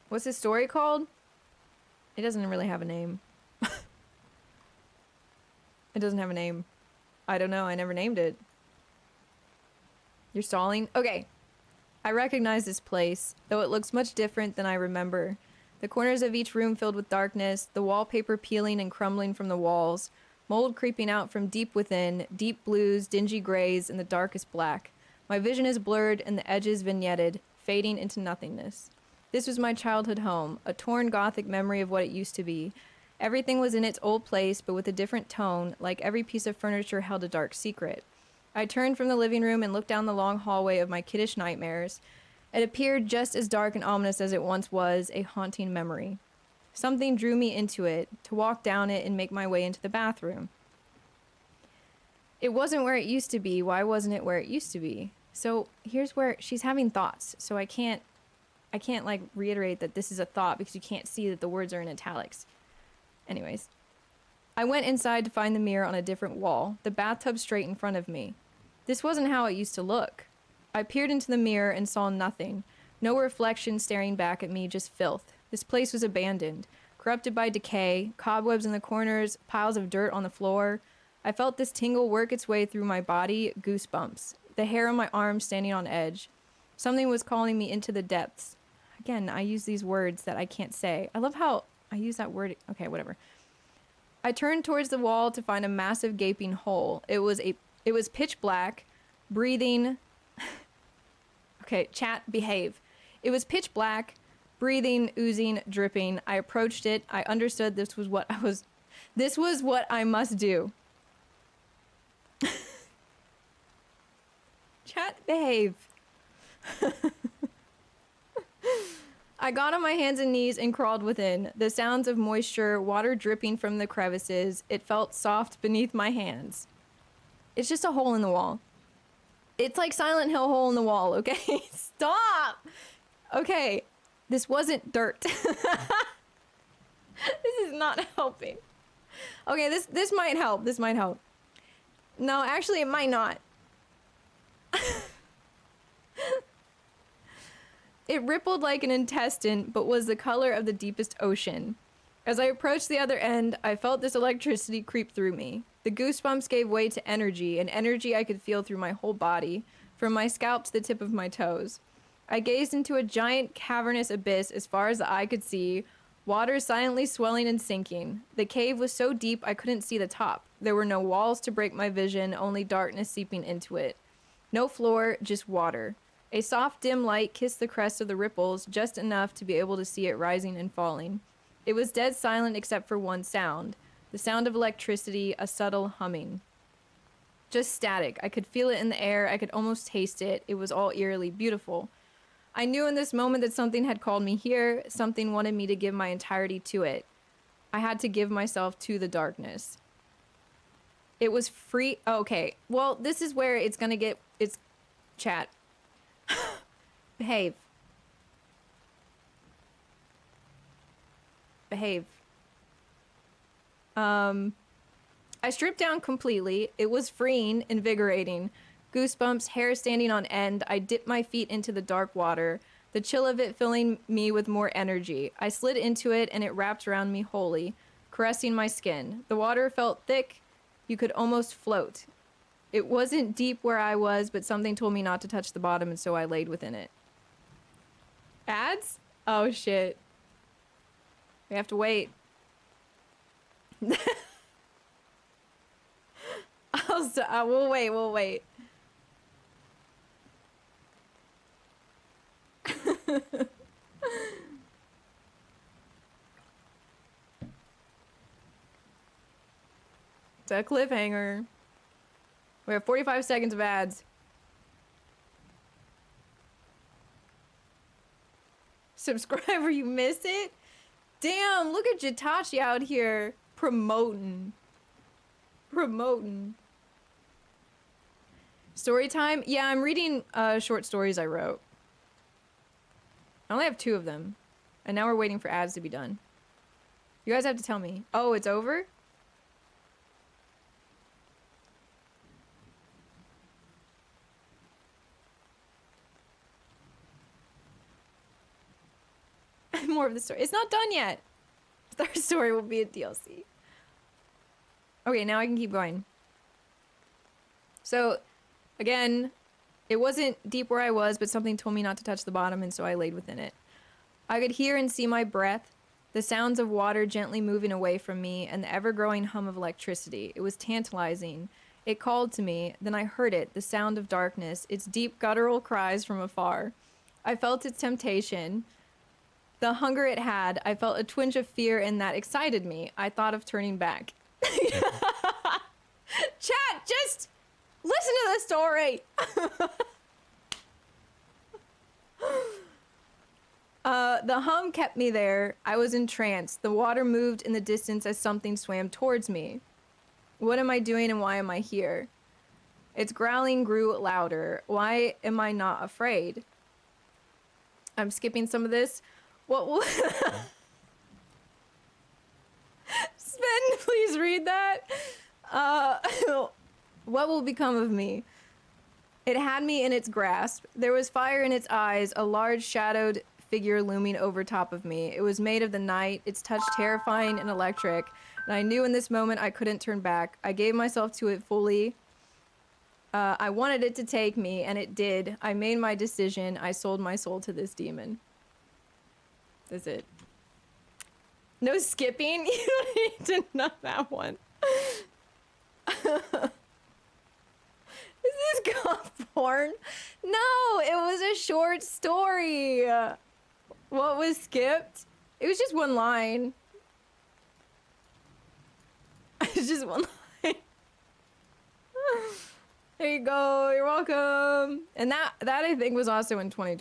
What's his story called? It doesn't really have a name. It doesn't have a name. I don't know. I never named it. You're stalling? Okay. I recognize this place, though it looks much different than I remember. The corners of each room filled with darkness, the wallpaper peeling and crumbling from the walls, mold creeping out from deep within, deep blues, dingy grays, and the darkest black. My vision is blurred and the edges vignetted, fading into nothingness. This was my childhood home, a torn Gothic memory of what it used to be. Everything was in its old place, but with a different tone, like every piece of furniture held a dark secret. I turned from the living room and looked down the long hallway of my kiddish nightmares. It appeared just as dark and ominous as it once was, a haunting memory. Something drew me into it, to walk down it and make my way into the bathroom. It wasn't where it used to be. Why wasn't it where it used to be? So here's where she's having thoughts. So I can't like reiterate that this is a thought because you can't see that the words are in italics. Anyways. I went inside to find the mirror on a different wall, the bathtub straight in front of me. This wasn't how it used to look. I peered into the mirror and saw nothing. No reflection staring back at me, just filth. This place was abandoned, corrupted by decay, cobwebs in the corners, piles of dirt on the floor. I felt this tingle work its way through my body, goosebumps, the hair on my arms standing on edge. Something was calling me into the depths. Again, I use these words that I can't say. I love how I use that word. Okay, whatever. I turned towards the wall to find a massive gaping hole. It was pitch black, breathing. Okay, chat, behave. It was pitch black, breathing, oozing, dripping. I approached it. I understood this was what I must do. Chat, behave. I got on my hands and knees and crawled within. The sounds of moisture, water dripping from the crevices. It felt soft beneath my hands. It's just a hole in the wall. It's like Silent Hill hole in the wall, okay? Stop! Okay, this wasn't dirt. This is not helping. Okay, this might help. This might help. No, actually, it might not. It rippled like an intestine, but was the color of the deepest ocean. As I approached the other end, I felt this electricity creep through me. The goosebumps gave way to energy, an energy I could feel through my whole body, from my scalp to the tip of my toes. I gazed into a giant cavernous abyss as far as the eye could see, water silently swelling and sinking. The cave was so deep I couldn't see the top. There were no walls to break my vision, only darkness seeping into it. No floor, just water. A soft, dim light kissed the crest of the ripples, just enough to be able to see it rising and falling. It was dead silent except for one sound. The sound of electricity, a subtle humming. Just static. I could feel it in the air. I could almost taste it. It was all eerily beautiful. I knew in this moment that something had called me here. Something wanted me to give my entirety to it. I had to give myself to the darkness. It was free. Oh, okay. Well, this is where it's gonna get... It's... Chat. Behave. Behave. I stripped down completely. It was freeing, invigorating. Goosebumps, hair standing on end. I dipped my feet into the dark water, the chill of it filling me with more energy. I slid into it and it wrapped around me wholly, caressing my skin. The water felt thick. You could almost float. It wasn't deep where I was, but something told me not to touch the bottom, and so I laid within it. Ads? Oh, shit. We have to wait. We'll wait, we'll wait. It's a cliffhanger. We have 45 seconds of ads. Subscribe or you miss it? Damn, look at Jitachi out here promoting. Story time? Yeah, I'm reading short stories I wrote. I only have 2 of them. And now we're waiting for ads to be done. You guys have to tell me. Oh, it's over? more of the story. It's not done yet. The third story will be a DLC. Okay, now I can keep going. So, again, it wasn't deep where I was, but something told me not to touch the bottom, and so I laid within it. I could hear and see my breath, the sounds of water gently moving away from me, and the ever-growing hum of electricity. It was tantalizing. It called to me, then I heard it, the sound of darkness, its deep guttural cries from afar. I felt its temptation, the hunger it had. I felt a twinge of fear, and that excited me. I thought of turning back. Chat, just listen to the story. The hum kept me there. I was entranced. The water moved in the distance as something swam towards me. What am I doing and why am I here? Its growling grew louder. Why am I not afraid? I'm skipping some of this. What will... Sven, please read that. What will become of me? It had me in its grasp. There was fire in its eyes, a large shadowed figure looming over top of me. It was made of the night, its touch terrifying and electric, and I knew in this moment I couldn't turn back. I gave myself to it fully. I wanted it to take me, and it did. I made my decision. I sold my soul to this demon. That's it. No skipping? You don't need to know that one. Is this goth porn? No, it was a short story. What was skipped? It was just one line. It's just one line. There you go. You're welcome. And that I think was also in 2020.